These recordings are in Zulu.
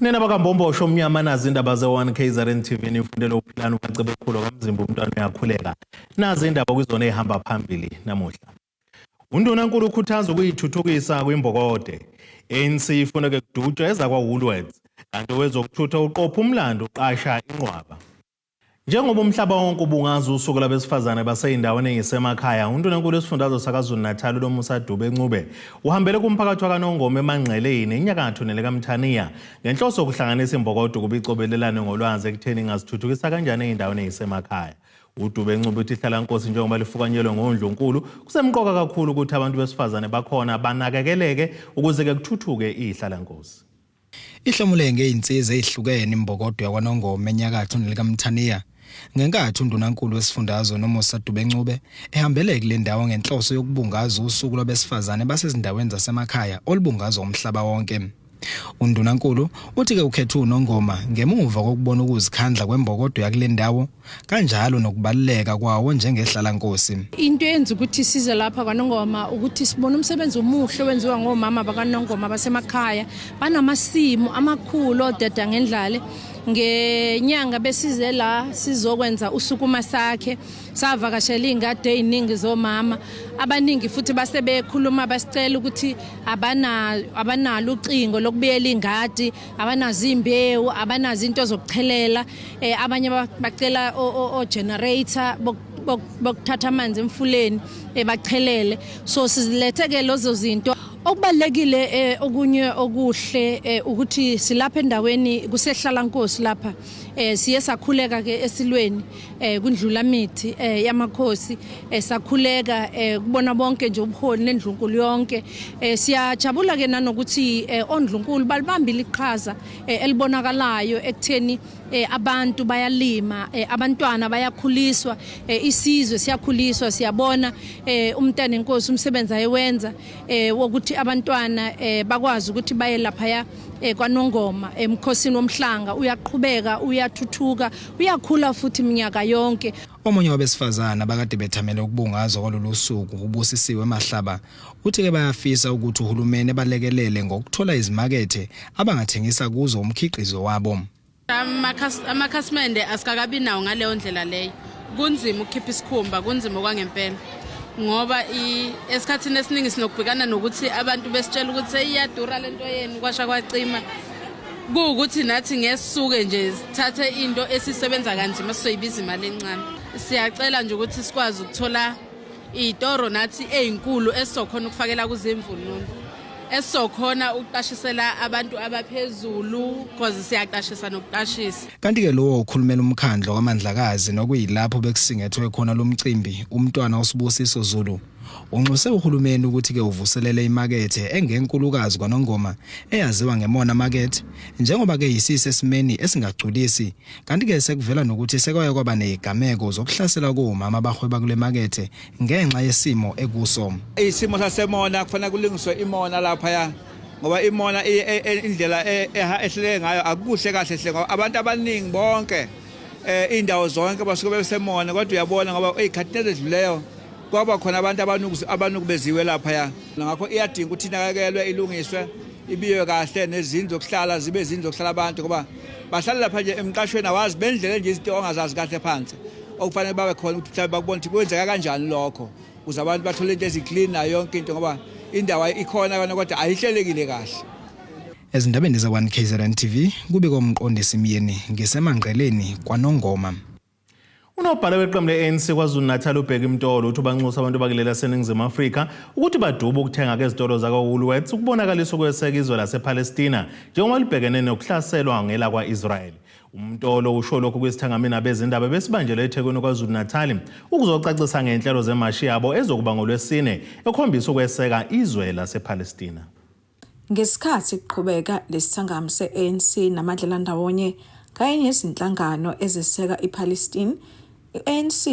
Nena bakambombo omnyama nazi indaba ze-1KZNTV ufundela uphilana ucebe khulu kamzimba umntwana uyakhuleka. Nazi indaba kwizona ehamba phambili namuhla. Undunankulu ukhuthaza ukuyithuthukisa kwimbokode. ANC ifuna ke kudutshwa ezakwa Woolworths. Kanti wezokuthutha uqopha umlando uqasha inqwaba. Njengoba umhlaba wonke ubungaze usuku labesifazane baseyindaweni engisemakhaya, Undunankulu esifundazwe saKwaZulu-Natal uMusa Dube-Ncube uhambele kumphakathi waKwanongoma eManqeleni enyakatho nelikaMthaniya ngenhloso yokuhlanganisa imbokode kubicobelelane ngolwazi ekutheni ingazithuthukisa kanjani eyindaweni engisemakhaya. Dube-Ncube uthi ihlalankosi njengoba lifukanyelwe ngoNdlunkulu kusemqoka kakhulu ukuthi abantu besifazane bakhona banakekeleke ukuze ke kuthuthuke ihlalankosi. Ihlamule ngeinsiza ezihlukene imbokode yaKwanongoma enyakatho nelikaMthaniya ngenkathi Undunankulu wesifundazwe noMusa Dube-Ncube ehambele kule ndawo ngenhloso yokubungaza usuku lwabesifazane basezindaweni zasemakhaya olubungazwa umhlaba wonke. Undunankulu uthi ke ukhetha uNongoma ngemuva kokubona ukuzikhandla kwembokode yakule ndawo kanjalo nokubaluleka kwawo njengehlalankosi. Into yenza ukuthi size lapha kwaNongoma ukuthi sibone umsebenzi omuhle wenziwa ngomama bakaNongoma basemakhaya banamasimo amakhulu odeda ngendlale. Ngenyanga besize la sizokwenza usuku masakhe savakashela ingade eziningi zomama abaningi futhi basebekhuluma basicela ukuthi abanalo ucingo lokubuyela ingadi, abanazo imbewu, abanazo into zokuchelela, abanye bacela o generator bokuthatha amanzi emfuleni bachelele. So siziletheke lezo zinto. Okubalekile okunye okuhle ukuthi silapha endaweni kusehlalankosi lapha siye sakhuleka ke esilweni kundlula mithi yamakhosi sakhuleka kubona bonke nje ubuholi nendlunkulu yonke. Siyajabula ke nanokuthi oNdlunkulu balibambile iqhaza elibonakalayo ekutheni abantu bayalima, abantwana bayakhuliswa, isizwe siyakhuliswa. Siyabona umntana enkosi umsebenzi ayewenza wokuthi abantwana bakwazi ukuthi baye lapha kwaNongoma emkhosini womhlanga uyaqhubeka, uyathuthuka, uyakhula futhi iminyaka yonke. Omunye wabesifazana bakade bethamele ukubungazwa kwalolu suku ubusisiwe Mahlaba uthi ke bayafisa ukuthi uhulumeni ebalekelele ngokuthola izimakethe abangathengisa kuzo umkhiqizo wabo. Amakhasimende asikakabi nawo ngaleyo ndlela leyo. Kunzima ukukhipha isikhumba, kunzima kwangempela. Ngoba esikhathini esiningi sinokubhekana nokuthi abantu besitshela ukuthi iyadura lento yeni kwasha kwacima. Kuukuthi nathi ngesisuke nje sithathe into esisebenza kanzima sizoyibiza imali encane. Siyacela nje ukuthi sikwazi ukuthola izitoro nathi ezinkulu esizokhona ukufakela kuzimvuno. Esizokhona ukuqashisela abantu abaphezulu because siyaqashisa nokuqashisa. Kanti ke lowo ukhulumela umkhandlo kwamandlakazi nokuyilapho bekusingethwe khona lomcimbi umntwana uSibusiso Zulu unxuse uhulumeni ukuthi ke uvuselele imakethe engenkulukazi kwaNongoma eyaziwa ngeMona Market njengoba ke yisise esimeni esingagculisi. Kanti ke sekuvela nokuthi sekwaye kwaba nezigameko zokuhlasela komama abahweba kule makethe ngenxa yesimo ekuso. Isimo saseMona kufanele kulingiswe iMona lapha ngoba iMona indlela ehlele ngayo akuhle kahle hle ngoba abantu abaningi bonke indawo zonke basuke beseMona kodwa uyabona ngoba ezikhathini ezidluleyo kwaba khona abantu abanukubeziwe lapha ngakho iyadinga ukuthi inakekelwe ilungiswe ibiwe kahle nezindlu zokuhlala zibe izindlu zokuhlala abantu ngoba bahlala lapha nje emqashweni awazi bendlela nje izinto ongazazi kahle phansi okufanele babe khona ukuthi mhlawumbe bakubona ukuthi kwenzeka kanjani lokho ukuze abantu bathole into eziclean nayo yonke into ngoba indawo ikhona kodwa ayihlelekile kahle. Ezindabeni ze-1KZNTV kube komqondisi Myeni ngiseManqeleni kwaNongoma. Unobhala weqembu le-ANC KwaZulu-Natal ubheka imtolo uthi banxusa abantu bakulela seNingizimu Afrika ukuthi baduba ukuthenga kwezitolo zakwa-Woolworths ukubonakalisa ukweseka izwe lasePalestina njengoba libhekene nokuhlaselwa ngela kwa-Israel. Umtolo usho lokhu kwisithangamini abezindaba besibanjelwe eThekwini KwaZulu-Natal ukuzocacisa ngenhlelo zemashi yabo ezokuba ngoLwesine ekhombisa ukweseka izwe lasePalestina. Ngesikhathi kuqhubeka lesithangami se-ANC namadlela ndawonye kanye nezinhlangano eziseka iPalestine, i-ANC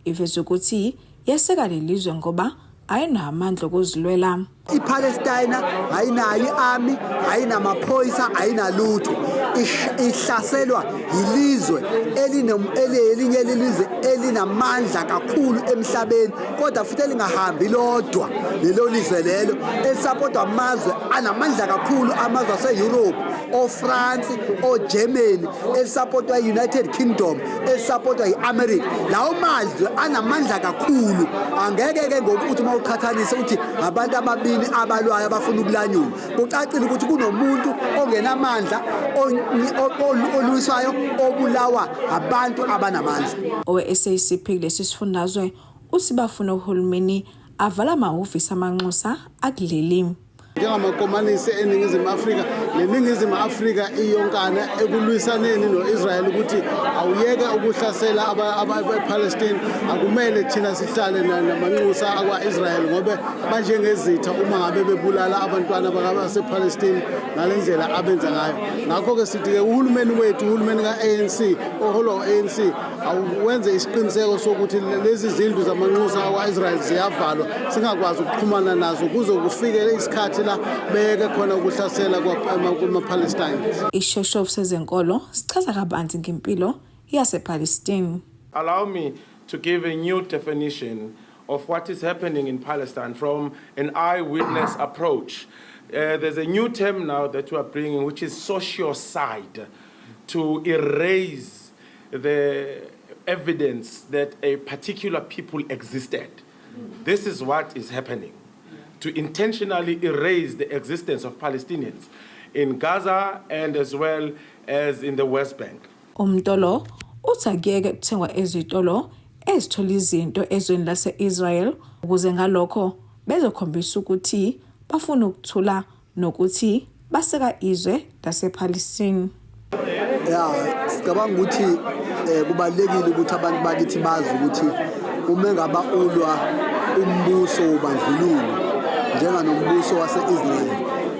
iveza ukuthi yeseka lelizwe ngoba ayinamandla okuzilwela. iPalestina ayinayo iarmy, ayinamaphoyisa, ayinalutho. Ihlaselwa yilizwe elinye ilizwe elinamandla kakhulu emhlabeni, kodwa futhi elingahambi lodwa lelo lizwe lelo elisupportwa amazwe anamandla kakhulu, amazwe ase-Europe, o-France, o-Germany, elisupportwa i-United Kingdom, elisupportwa i-America. Lawo mazwe anamandla kakhulu, angeke-ke ngokuthi uma uqhathanise uthi abantu ababili abalwayo abafuna ukulanyula. Kucacile ukuthi kunomuntu ongenamandla olwiswayo obulawa abantu abanamandla. Owe-SACP kulesi sifundazwe usibafuna uhulumeni avala amahhovisi amanxusa akuleli. Njengamakomanisi eNingizimu Afrika, neNingizimu Afrika iyonkana ekulwisaneni no-Israel ukuthi awuyeke ukuhlasela abaPalestine. Akumele thina sihlale namanxusa akwa-Israel ngoba banjengezitha uma ngabe bebulala abantwana basePalestine ngalendlela abenza ngayo. Ngakho-ke sithi-ke uhulumeni wethu, uhulumeni ka-ANC, oholwa u-ANC, awenze isiqiniseko sokuthi lezi zindlu zamanxusa akwa-Israel ziyavalwa, singakwazi ukuxhumana nazo kuze kufike isikhathi la beke khona ukuhlasela kwama-Palestine. Ishoshovu sezenkolo sichaza kabanzi ngempilo yasePalestine. Allow me to give a new definition of what is happening in Palestine from an eyewitness approach. There's a new term now that we are bringing, which is sociocide, to erase the evidence that a particular people existed. This is what is happening, to intentionally erase the existence of Palestinians in Gaza and as well as in the West Bank. Umtolo uthageke kuthengwa ezitolo ezithola izinto ezweni lase-Israel ukuze ngalokho bezokhombisa ukuthi bafuna ukuthula nokuthi baseka izwe lasePalestine. Sicabanga ukuthi kubalekile ukuthi abantu bakithi bazi ukuthi uma ngaba ulwa umbuso wobandlululo njenganombuso wase-Israel,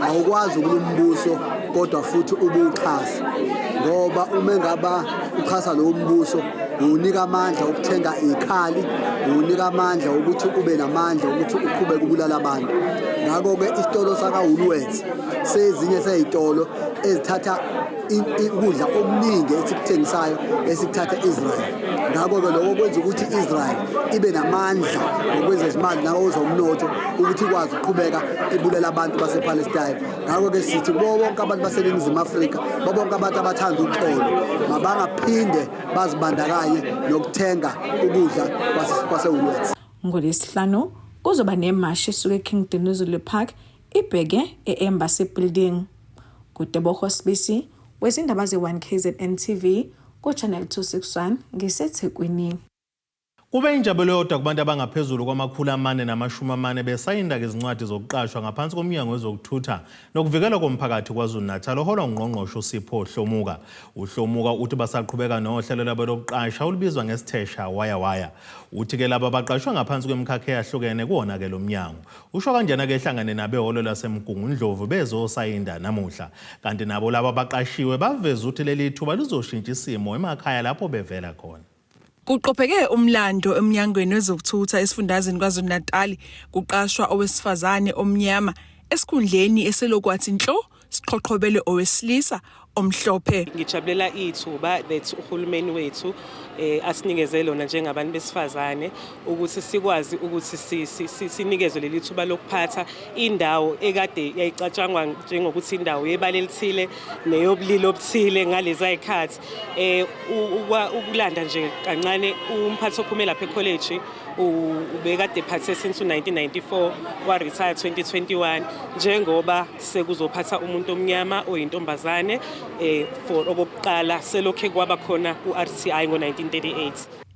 awukwazi ukulumbuso kodwa futhi ubuxhasa, ngoba uma ngaba uxhasa lo mbuso unika amandla okuthenga ikhali, unika amandla ukuthi ube namandla ukuthi uqhubeke ubulala abantu. Ngakho-ke isitolo saka-Woolworths sezinye sezitolo ezithatha ukudla okuningi esikuthengisayo esikuthatha Israel. Ngakho-ke lokho kwenza ukuthi Israel ibe namandla ngokwezezimali nakozomnotho ukuthi ikwazi ukuqhubeka ibulala abantu basePalestine. Ngakho-ke sithi kubo bonke abantu baseNingizimu Afrika, bo bonke abantu abathanda uxolo, mabangaphinde bazibandakanye nokuthenga ukudla kwase-Woolworths. NgoLwesihlanu kuzoba nemashi esuka eKingdon Zulu Park ibheke e-Embassy Building. Kuteboho Sibisi wezindaba ze-1KZNTV kuChannel 261 ngiseThekwini. Kube injabulo yodwa kubantu abangaphezulu kwama440 besayinda izincwadi zokuqashwa ngaphansi komnyango wezokuthutha nokuvikelwa komphakathi KwaZulu-Natal oholwa ngqongqoshe uSipho Hlomuka. uHlomuka uthi basaqhubeka nohlelo lwabo lokuqasha olubizwa ngesithesha waya. Uthi ke laba abaqashwa ngaphansi kwemikhakha eyahlukene kuwona ke lo mnyango. Usho kanjena ke ehlangane nabeholo laseMgungundlovu bezosayinda namuhla. Kanti nabo laba abaqashiwe baveza ukuthi leli thuba lizoshintsha isimo emakhaya lapho bevela khona. Kuqopheke umlando emnyangweni wezokuthutha esifundazweni KwaZulu-Natal kuqashwa owesifazane omnyama esikhundleni eselokwathi inhlo siqhoqhobele owesilisa omhlophe. Ngijabulela ithuba that uhulumeni wethu asinikeze lona njengabantu besifazane ukuthi sikwazi ukuthi sinikezwe leli thuba lokuphatha indawo ekade yayicatshangwa njengokuthi indawo yebala elithile neyobulili obuthile ngalezi ayikhathi. Ukulanda nje kancane umphathi ophume lapha ecollege ubekade ephathe since 1994 wa retire 2021 njengoba sekuzophatha umuntu omnyama oyintombazane for okokuqala selokhe kwaba khona uRTI ngo1938.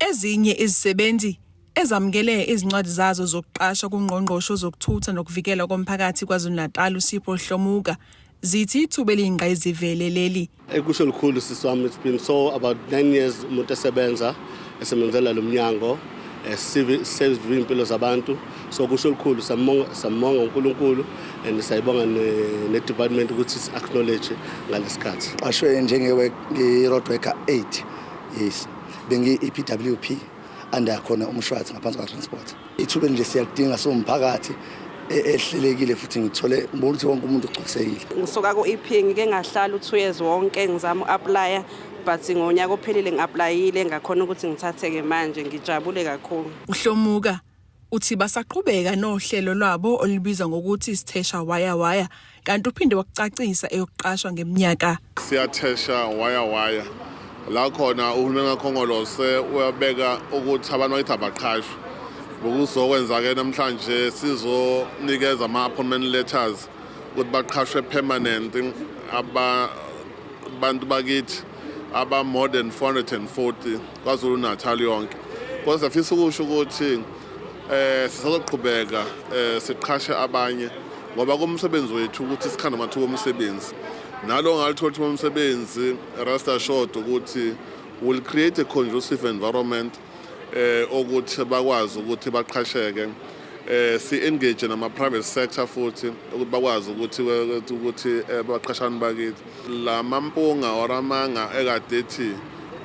Ezinye izisebenzi ezamukele izincwadi zazo zokuqasha kungqongqoshe zokuthutha nokuvikela komphakathi KwaZulu-Natal uSipho Hlomuka zithi ithuba eliyingqayizivele leli. Ekusho likhulu siswami, it's been so about 9 years umuntu esebenzela lo mnyango save impilo zabantu, so kusho likhulu samonga uNkulunkulu and sayibonga ne-department ukuthi acknowledge ngalesikhathi. Qashwe njengewe nge-road worker 8 yes, bengi-EPWP anda khona umshwathi ngaphansi kwa transport. Ithuba nje siyadinga somphakathi ehlelekile futhi ngithole ngibona ukuthi wonke umuntu ugculisekile. Ngisuka ku-EP ngike ngahlala u2 years wonke ngizama uapply but ngonyaka ophelile ngiapplyile ngakhona ukuthi ngithatheke manje ngijabule kakhulu. uHlomuka uthi basaqhubeka nohlelo lwabo olubizwa ngokuthi Sithesha Waya kanti uphinde wakucacisa eyokuqashwa ngeminyaka. Siyathesha waya la khona uhulumeni kaKhongolose uyabeka ukuthi abantu bakithi abaqashwe. Ukuzokwenza ke namhlanje sizonikeza ama-appointment letters ukuthi baqashwe permanent abantu bakithi aba more than 440 kwaZulu Natal yonke. Kodwa sifisa ukusho ukuthi sizoqhubeka siqhashe abanye ngoba kumsebenzi wethu ukuthi sikhanda amathuba omsebenzi. Nalo ngalithola umsebenzi rest assured ukuthi will create a conducive environment ukuthi bakwazi ukuthi baqhasheke si-engage nama-private sector futhi ukuthi bakwazi ukuthi baqhashane bakithi. La mampunga oramanga ekadethi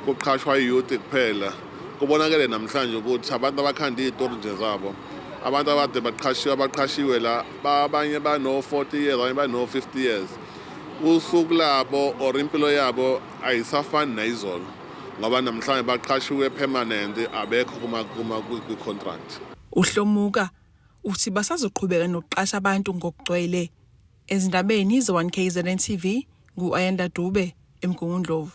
kuqhashwa youth kuphela kubonakele namhlanje ukuthi abantu abakhanda izitori nje zabo abantu abade baqhashiwe la abanye bano-40 years abanye bano-50 years. Usuku labo or impilo yabo ayisafani nayizolo ngoba namhlanje baqhashiwe permanent abekho kwi-contract. uHlomuka uthi basazoqhubeka nokuqasha abantu ngokugcwele. Ezindabeni ze1KZNTV ngu-Ayanda Dube eMgungundlovu.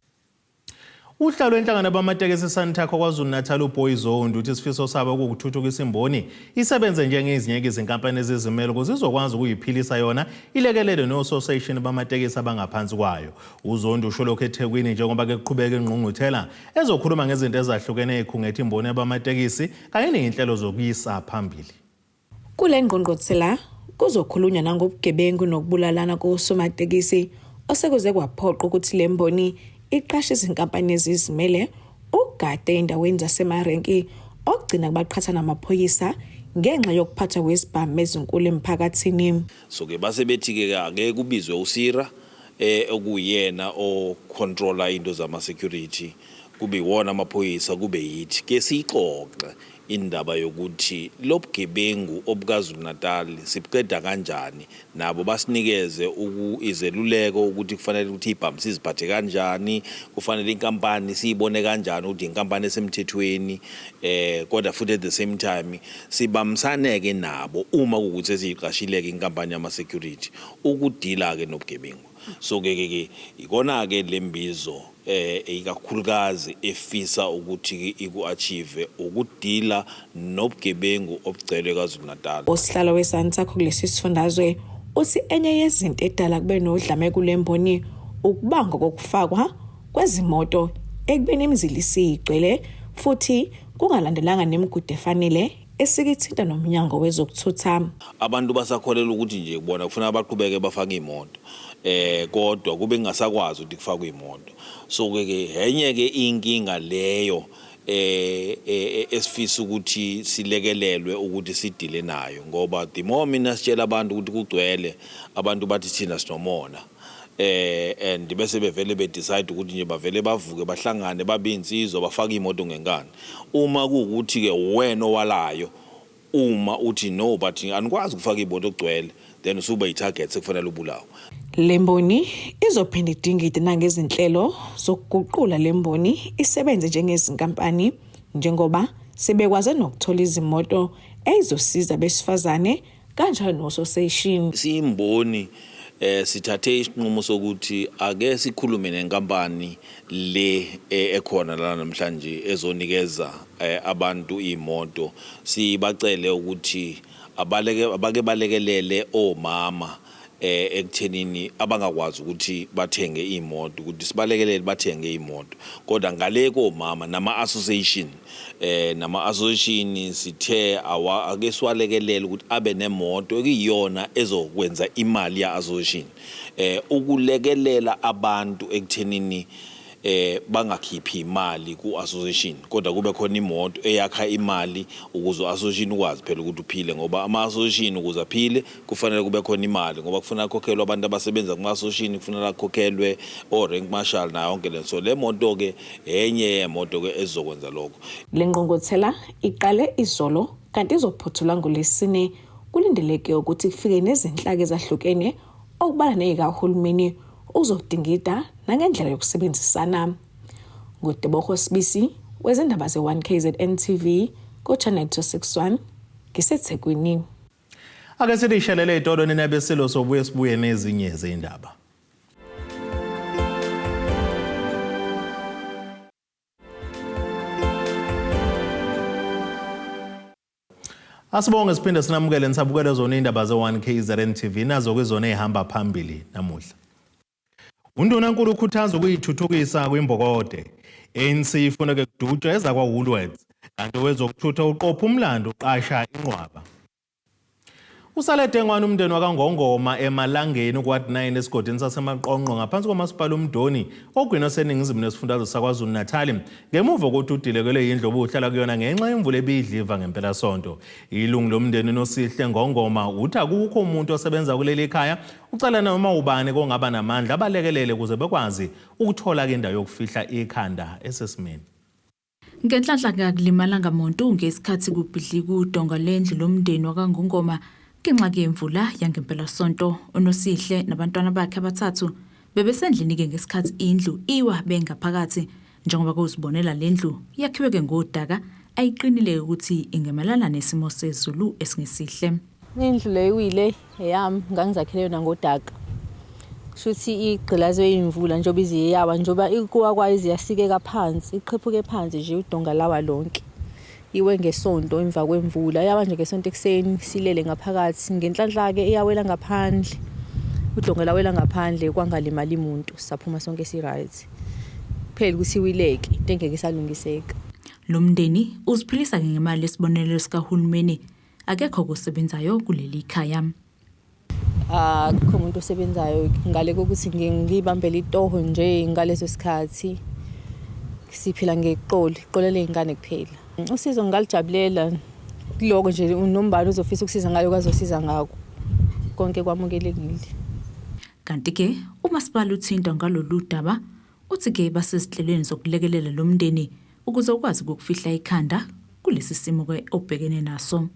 Uhlalo wenhlangano bamatekisi Santakho kwaZulu Natal uBoyzondo uthi isifiso sabo ukuthuthukisa imboni isebenze njengezinye izinkampani ezizimele ukuze izokwazi ukuyiphilisa yona ilekelele no-association bamatekisi abangaphansi kwayo. uZondo usho lokho eThekwini njengoba ke kuqhubeka ingqungquthela ezokhuluma ngezinto ezahlukene ekhungethe imboni yabamatekisi kanye nezinhlelo zokuyisa phambili. Kule ngqongqothela kuzokhulunywa nangobugebengu nokubulalana kosomatekisi osekuze kwaphoqa ukuthi le mboni iqashe izinkampani ezizimele ukugade endaweni zasemarenki okugcina kubaqhathana amaphoyisa ngenxa yokuphatha kwezibhamu ezinkulu emphakathini. So ke base bethi ke ake kubizwe uSira okuyena ocontrola into zama security kube wona amaphoyisa kube yithi ke sixoxe indaba yokuthi lobugebengu obukaZulu Natal sibuqeda kanjani nabo basinikeze izeluleko ukuthi kufanele ukuthi ibhamu siziphathe kanjani kufanele inkampani siyibone kanjani ukuthi inkampani esemthethweni kodwa futhi at the same time sibamsaneke nabo uma ukuthi siyiqashileke inkampani yama security ukudila ke nobugebengu. So ke ikona ke lembizo ikakhulukazi efisa ukuthi iku-achieve ukudila nobugebengu obugcwele kwaZulu Natal. Osihlalo weSantakho kulesi sifundazwe uthi enye yezinto edala kube nodlame kule mboni ukubanga kokufakwa kwezimoto ekubeni imizila isigcwele futhi kungalandelanga nemigudu efanele esikithinta nomnyango wezokuthutha. Abantu basakholela ukuthi nje kubona kufuna abaqhubeke bafake imoto kodwa kube ngasakwazi ukuthi kufakwe imoto. So ke enye ke inkinga leyo esifisa ukuthi silekelelwe ukuthi sidile nayo ngoba the more mina sitshela abantu ukuthi kugcwele abantu bathi thina sinomona and bese bevele decide ukuthi nje bavele bavuke bahlangane babe insizwa bafaka imoto ngenkani. Uma kuukuthi ke wena owalayo uma uthi no but anikwazi ukufaka imoto ogcwele then usuba itarget sekufanele ubulawo. Lemboni izophinda idingide nangezinhlelo zokuguqula lemboni isebenze njengezinkampani njengoba sebekwaze nokuthola izimoto ezosiza besifazane kanjalo no-association. Simboni sithathe isinqumo sokuthi ake sikhulume nenkampani le ekhona la namhlanje ezonikeza abantu imoto sibacele ukuthi abake balekelele omama ekuthenini abangakwazi ukuthi bathenge imoto ukuthi sibalekelele bathenge imoto kodwa ngale komama nama-association sithe ake siwalekelele ukuthi abe nemoto ekuyiyona ezokwenza imali ya-association ukulekelela abantu ekuthenini bangakhiphi imali ku-association kodwa kube khona imoto eyakha imali ukuze association ukwazi phela ukuthi uphile ngoba ama-association ukuze aphile kufanele kube khona imali ngoba kufanele khokhelwe abantu abasebenza kuma-association kufanele khokhelwe o-rank marshal nayo yonke le so le moto ke enye yemoto ke ezokwenza lokho. Le ngqongqothela iqale izolo kanti izophothula ngoLwesine kulindeleke ukuthi kufike nezinhlaka ezahlukene okubala nezikahulumeni uzodingida nangendlela yokusebenzisana. Ngudebokho Sibisi wezindaba ze-1KZNTV ku-Channel 261 ngiseThekwini. Ake sidishelele itolo ninabeselo sobuye sibuye nezinye zindaba. Asibonge siphinde sinamukele nisabukele zona indaba ze-1KZNTV nazo kwizona ehamba phambili namuhla. Undunankulu ukhuthaza ukuyithuthukisa kwimbokode. ANC ifuna ke kudutshwa ezakwa Woolworths kanti wezokuthutha uqopha umlando uqasha inqwaba. Usaletengwana umndeni wakwaNgongoma emalangeni kwa-9 esigodini sasemaqonqo ngaphansi komasipala uMdoni ogwina seningizimu nesifundazwe saKwaZulu Natal ngemuva kokuthi udilekelwe yindlu obuhlala kuyona ngenxa yemvula ebidliva ngempela sonto. Ilungu lomndeni noSihle Ngongoma uthi akukho umuntu osebenza kuleli khaya ucela noma ubani kongaba namandla abalekelele ukuze bekwazi ukuthola indawo yokufihla ikhanda esesimeni. Ngenhlanhla kakulimala ngamuntu ngesikhathi kubhidli kudonga lendlu lomndeni wakwaNgongoma ngenxa yemvula yangempela sonto. uNosihle nabantwana bakhe abathathu bebesendlini ke ngesikhathi indlu iwa bengaphakathi njengoba kuzibonela lendlu yakhiwe ke ngodaka ayiqinile ukuthi ingemelana nesimo sezulu esingesihle. Indlu leyile eyami ngangizakhele yona ngodaka. Shuthi igqilazwe imvula njoba iziyawa njoba ikuwa kwayizi yasikeka phansi iqhephuke phansi nje udonga lawa lonke. Iwe ngesonto emva kwemvula yaba nje ngesonto ekseni silele ngaphakathi ngenhlanhla ke iyawela ngaphandle. Udonga lawela ngaphandle kwangalimali umuntu saphuma sonke si right. Phela ukuthi wileke into engeke isalungiseka. Lo mndeni uziphilisa ngemali lesibonelelo sikahulumeni akekho kusebenzayo kuleli khaya. Akukho umuntu osebenzayo ngale kokuthi ngibambele itoho nje ngaleso sikhathi siphila ngeqolo lezingane kuphela. Usizo ngalijabulela kuloko nje unombani uzofisa ukusiza ngayo kwazosiza ngako konke kwamukelekile. Kanti ke umasipala uthinta ngalolu daba uthi ke basesihlelweni zokulekelela lo mndeni ukuze ukwazi ukufihla ikhanda kulesi simo ke obhekene naso.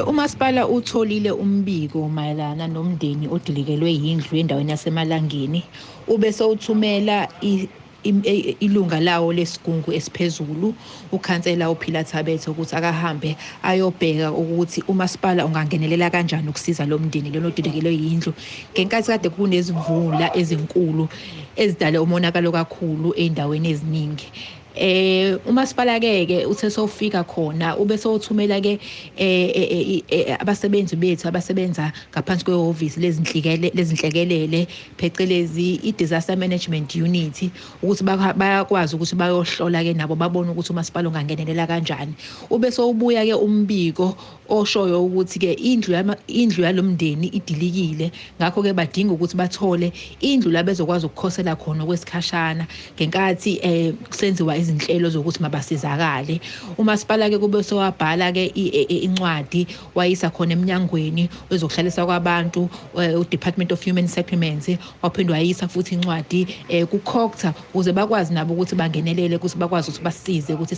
Umasipala utholile umbiko mayelana nomndeni odilikelwe yindlu endaweni yasemalangeni ubese uthumela ilunga lawo lesigungu esiphezulu ukhansela uPhila Thabethe ukuthi akahambe ayobheka ukuthi umasipala ungangenelela kanjani ukusiza lo mndeni lona odilikelwe yindlu ngenkathi kade kunezimvula ezinkulu ezidale umonakalo kakhulu endaweni eziningi. Umasipala ke uthe sofika khona ubese uthumela ke abasebenzi bethu abasebenza ngaphansi kwehhovisi lezinhlekelele phecelezi i-disaster management unit ukuthi bayakwazi ukuthi bayohlola ke nabo babone ukuthi umasipala ungangenelela kanjani. Ubese ubuya ke umbiko oshoyo ukuthi ke indlu yalomndeni idilikile ngakho ke badinga ukuthi bathole indlu la bezokwazi ukukhosela khona kwesikhashana ngenkathi kusenziwa izinhlelo zokuthi mabasizakale. Umasipala ke kube sowabhala ke incwadi wayisa khona eminyangweni wezokuhlalisa kwabantu uDepartment of Human Settlements waphindwa wayisa futhi incwadi kuCOGTA ukuze bakwazi nabo ukuthi bangenelele ukuthi bakwazi ukuthi basize ukuthi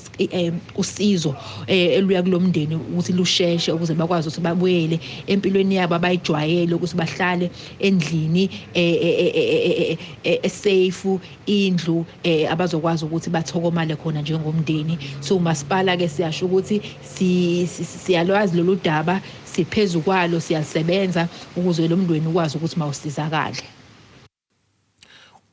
usizo eluya kulomndeni ukuthi lusheshe ukuze bakwazi ukuthi babuyele empilweni yabo abayijwayele ukuthi bahlale endlini safe indlu abazokwazi ukuthi bathokomale khona njengomndeni. So umasipala ke siyasho ukuthi siyalwazi lolu daba siphezulu kwalo siyasebenza ukuze lo mndeni ukwazi ukuthi mawusizakale.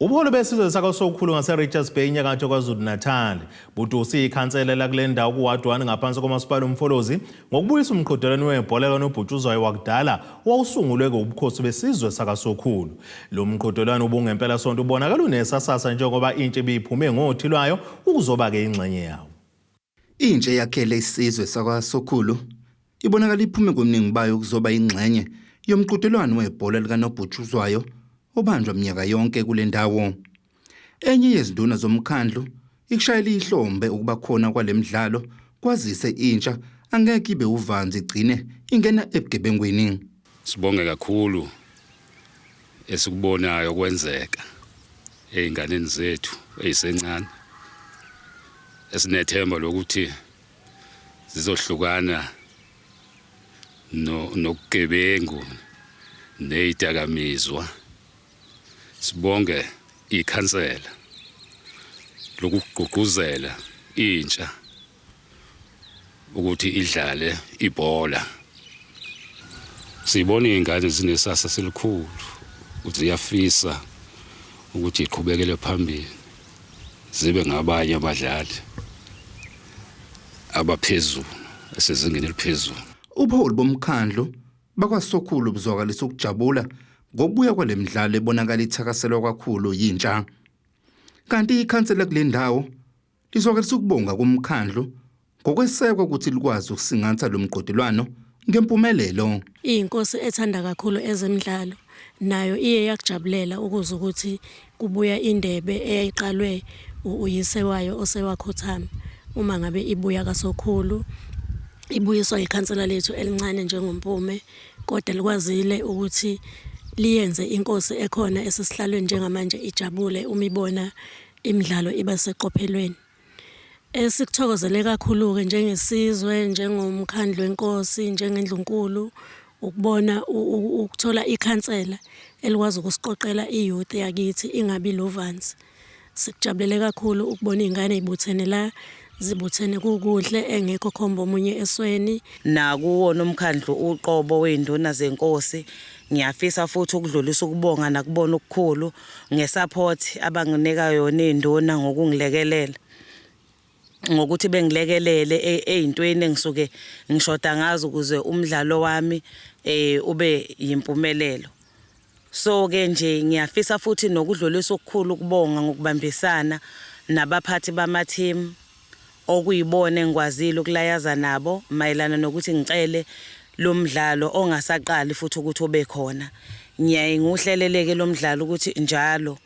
Ubuholo besizwe sakasokhulu ngase-Richards Bay enyakatho KwaZulu Natal buthi ikhanselela kule ndawo ku-Ward 1 ngaphansi komasipala uMfolozi ngokubuyisa umqhudelwano webhola kanobhutshuzwayo wakudala owawusungulwe ubukhosi besizwe sakasokhulu. Lo mqhudelwano ubungempela sonto ubonakala unesasasa njengoba intsha ibiphume ngothi lwayo ukuzoba ke ingxenye yawo. Intsha yakhele isizwe sakasokhulu ibonakala iphume komningi bayo ukuzoba ingxenye yomqhudelwano webhola likanobhutshuzwayo obanjwa minyaka yonke kule ndawo. Enye yezinduna zomkhandlu ikushayela ihlombe ukuba khona kwalemidlalo kwazise intsha angeke ibe uvanzi igcine ingena ebugebengweni. Sibonge kakhulu esikubonayo kwenzeka einganeni zethu ezisencane esinethemba lokuthi zizohlukana nokugebengu nezidakamizwa. Sibonge ikhansela lokugqugquzela intsha ukuthi idlale ibhola. Sibona izingane zinesasa selikhulu ukuthi ziyafisa ukuthi iqhubekele phambili zibe ngabanye abadlali abaphezulu esezingeni eliphezulu. Ubuholi bomkhandlu bakwaSokhulu buzwakalisa ukujabula ngokubuya kwalemidlalo ebonakala ithakaselwa kakhulu yintsha. Kanti ikhansela kule ndawo lizwakalisa ukubonga kumkhandlu ngokwesekwa ukuthi likwazi ukusingatha lo mqhudelwano ngempumelelo. Inkosi ethanda kakhulu ezemidlalo nayo iye yakujabulela ukuze ukuthi kubuya indebe eyayiqalwe uyise wayo osewakhothama. Uma ngabe ibuya kaSokhulu ibuyiswa ikhansela lethu elincane njengompume, kodwa likwazile ukuthi liyenze inkosi ekhona esesihlalweni njengamanje ijabule uma ibona imidlalo iba seqophelweni. Esikuthokozele kakhulu ke njengesizwe, njengomkhandlu wenkosi, njengeNdlunkulu ukubona ukuthola ikhansela elikwazi ukusiqoqela iyouth yakithi ingabi lovanzi. Sikujabulele kakhulu ukubona izingane ibuthene la, zibuthene kukuhle engekho khomba omunye esweni. Nakuwona umkhandlu uqobo weinduna zenkosi ngiyafisa futhi ukudlulisa ukubonga nakubona okukhulu ngesupport abanginika yona induna ngokungilekelela, ngokuthi bengilekelele ezintweni engisuke ngishoda ngazo ukuze umdlalo wami ube yimpumelelo. So ke nje ngiyafisa futhi nokudlulisa okukhulu ukubonga ngokubambisana nabaphathi bama team okuyibona engikwazile ukulayaza nabo mayelana nokuthi ngicele lo mdlalo ongasaqali futhi ukuthi ube khona. Ngiyaye nguhleleleke lo mdlalo ukuthi njalo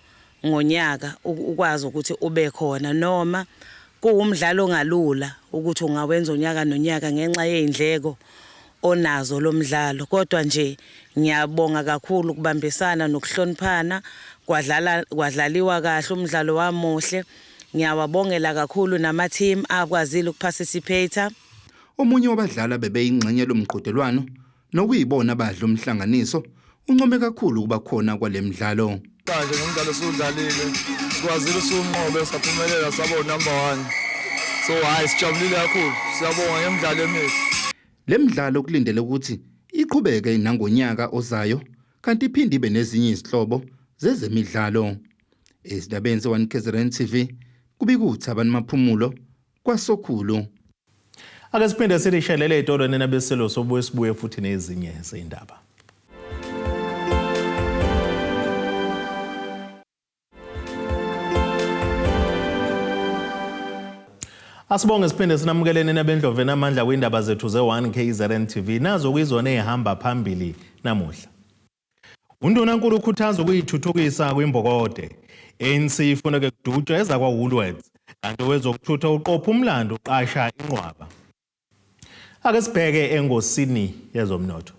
ngonyaka ukwazi ukuthi ube khona, noma kuwumdlalo ongalula ukuthi ungawenza unyaka nonyaka ngenxa yeindleko onazo lo mdlalo. Kodwa nje ngiyabonga kakhulu ukubambisana nokuhloniphana, kwadlaliwa kahle umdlalo wamuhle. Ngiyawabongela kakhulu nama team akwazile ukuparticipate. Omunye wabadlali bebeyingxenye lomqhudelwano nokuyibona abadla umhlanganiso uncome kakhulu kuba khona kwalemidlalo. Manje ngomdlalo sudlalile sikwazile usunqobe saphumelela sabo number 1. So hayi sijabulile kakhulu, siyabonga ngemidlalo emihle. Lemidlalo kulindele ukuthi iqhubeke nangonyaka ozayo kanti iphinde ibe nezinye izihlobo zezemidlalo. Esidabeni se-1KZNTV kubikuthi abantu maphumulo kwaSokhulu. Ake siphinde silishelele itolo nenabeselo sobuye sibuye futhi nezinye izindaba. Asibonge siphinde sinamukelene nabendloveni amandla kwindaba zethu ze-1KZNTV nazo kuyizona ezihamba phambili namuhla. Undunankulu ukhuthaza ukuyithuthukisa kwimbokode. ANC ifuna ke kudutshwa ezakwa-Woolworths kanti wezokuthutha uqopha umlando uqasha inqwaba. Ake sibheke engosini yezomnotho.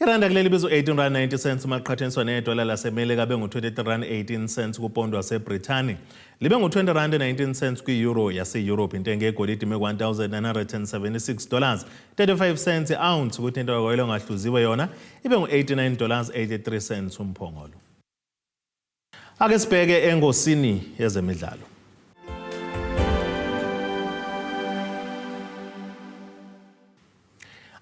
Iranda kuleli bizo 18.90 cents maqhathaniswa nedola laseMelika bengu-23.18 cents kupondo waseBrithani, libe ngu-20.19 cents kwi-euro yase-Europe. Intengo yegolide ime $1,976, 35 cents i-ounce, kuthi into yokwelo ngahluziwe yona ibe ngu-$89.83 cents umphongolo. Ake sibheke engosini yezemidlalo.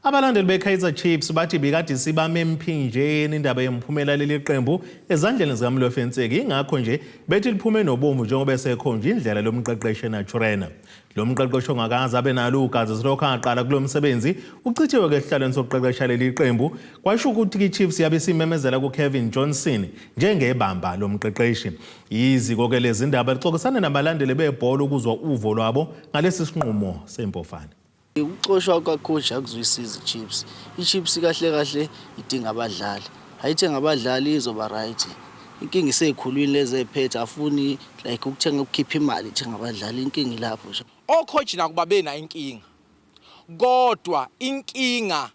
Abalandeli beKaizer Chiefs bathi bikade sibame emphinjeni indaba yemphumela leli qembu ezandleni zikaMlofenseki, ingakho nje bethi liphume nobomu njengoba esekho nje indlela lomqeqeshi eNaturena. Lo mqeqeshi ongakaze abe nalo ugazi silokho angaqala kulo msebenzi uchithiwe ke esihlalweni sokuqeqesha leli qembu, kwasho ukuthi iChiefs yabe simemezela kuKevin Johnson njengebamba lo mqeqeshi. Iziko ke lezi ndaba lixoxisana nabalandeli bebhola ukuzwa uvo lwabo ngalesi sinqumo sempofana. Ukuxoshwa kwacoach akuzuyisiza iChiefs. iChiefs kahle kahle idinga abadlali. Ayithenga abadlali izoba right. Inkingi isekhulwini lezi ephethe afuni like ukuthenga ukukhipha imali ithenga abadlali, inkingi ilapho nje. Ocoach nakuba bena inkinga. Kodwa inkinga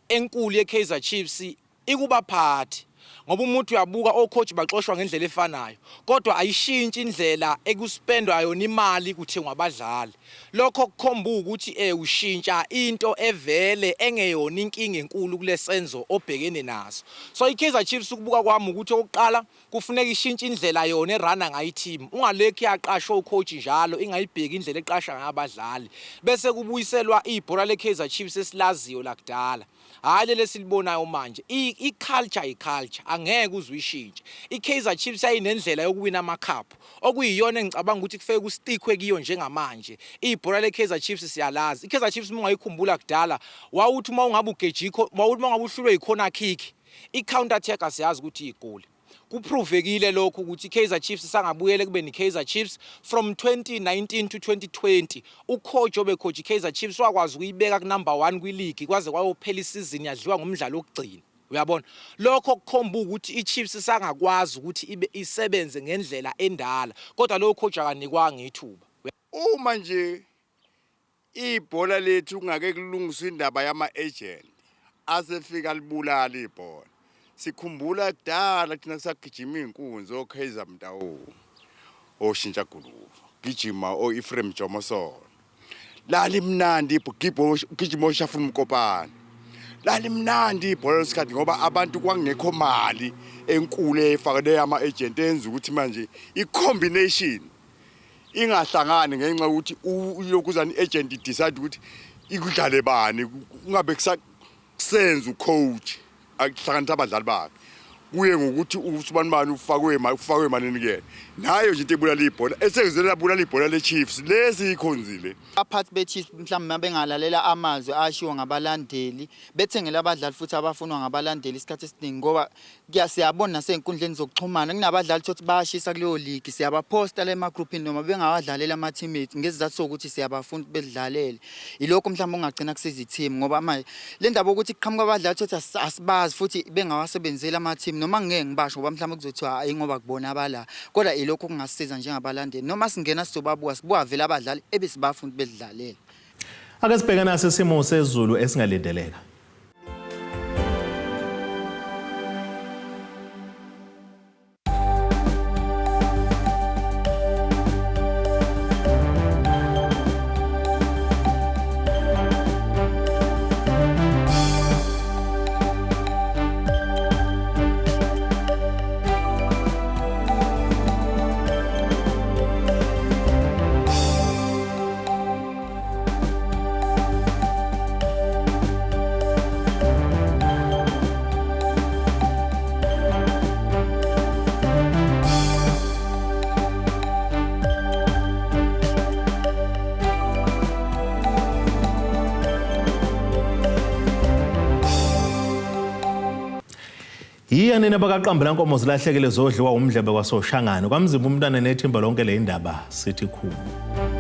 enkulu yeKaizer Chiefs ikubaphathi. ngoba umuntu uyabuka ocoach baxoshwa ngendlela efanayo kodwa ayishintshi indlela ekuspendwa yona imali kuthengwa abadlali lokho kukhomba ukuthi ushintsha into evele engeyona inkinga enkulu kulesenzo obhekene naso so iKaizer Chiefs ukubuka kwami ukuthi oqala kufuneka ishintshe indlela yona erana ngayi team ungalekho yaqashwa ucoach njalo ingayibheki indlela eqasha ngabadlali bese kubuyiselwa ibhola leKaizer Chiefs esilaziyo lakudala hayi lesilibonayo manje iculture angeke uzuyishintshe iKaizer Chiefs ayinendlela yokuwina amacup okuyiyona engicabanga ukuthi kufeke kustickwe kiyo njengamanje ibhola leKaizer Chiefs siyalazi iKaizer Chiefs mungayikhumbula kudala wawuthi uma ungabe ugejiko wawuthi uma ungabe uhlulwe icorner kick icounter attack asiyazi ukuthi igoli kuprovekile lokho ukuthi iKaizer Chiefs sangabuyele kube niKaizer Chiefs from 2019 to 2020 ucoach obecoach iKaizer Chiefs wakwazi ukuyibeka ku number 1 kwileague kwaze kwayophela isizini yadliwa ngomdlalo wokugcina uyabona lokho kukhomba ukuthi iChiefs sangakwazi ukuthi ibe isebenze ngendlela endala kodwa lo coach akanikwanga ithuba uma nje ibhola lethu kungake kulungiswa indaba yama agent asefika libulala ibhola sikhumbula kudala thina kusagijima inkunzi oKaizer Mtawu oshintsha guluvu gijima oEfrem Jomoson lali mnandi gijima oShafuna Mkopane lali mnandi ibhola lesikhathi ngoba abantu kwangekho mali enkulu efakele ama agent enza ukuthi manje icombination ingahlangani ngenxa ukuthi uyokuzana iagent decide ukuthi ikudlale bani ungabe kusenza ucoach akuhlanganisa abadlali bakhe kuye ngokuthi uSubanibani ufakwe manini ke nayo nje into ebulala ibhola esengizela bulala ibhola leChiefs lesi ikhonzile aphathi beChiefs mhlawumbe bengalalela amazwi ashiwo ngabalandeli bethengela abadlali futhi abafunwa ngabalandeli isikhathi esiningi ngoba siyabona nasenkundleni zokuxhumana kunabadlali ukuthi bayashisa kuleyo league siyabaposta le emagroupini noma bengawadlalela ama teammates ngezizathu sokuthi siyabafuna bedlalele ilokho mhlawumbe ungagcina kusiza i-team ngoba manje le ndaba ukuthi iqhamuka abadlali ukuthi asibazi futhi bengawasebenzela ama team noma ngeke ngibasho ngoba mhlawumbe kuzothiwa hayi ngoba kubona abala kodwa ilokho kungasiza njengabalandeli noma singena sizobabuka sibuka vele abadlali ebesibafuna bedlalela ake sibheke naso isimo sezulu esingalindeleka Iyanina bakaqambulankomo zilahlekele zodliwa umdlebe kwasoshangana kwamzimba umntana nethimba lonke le indaba sithi khulu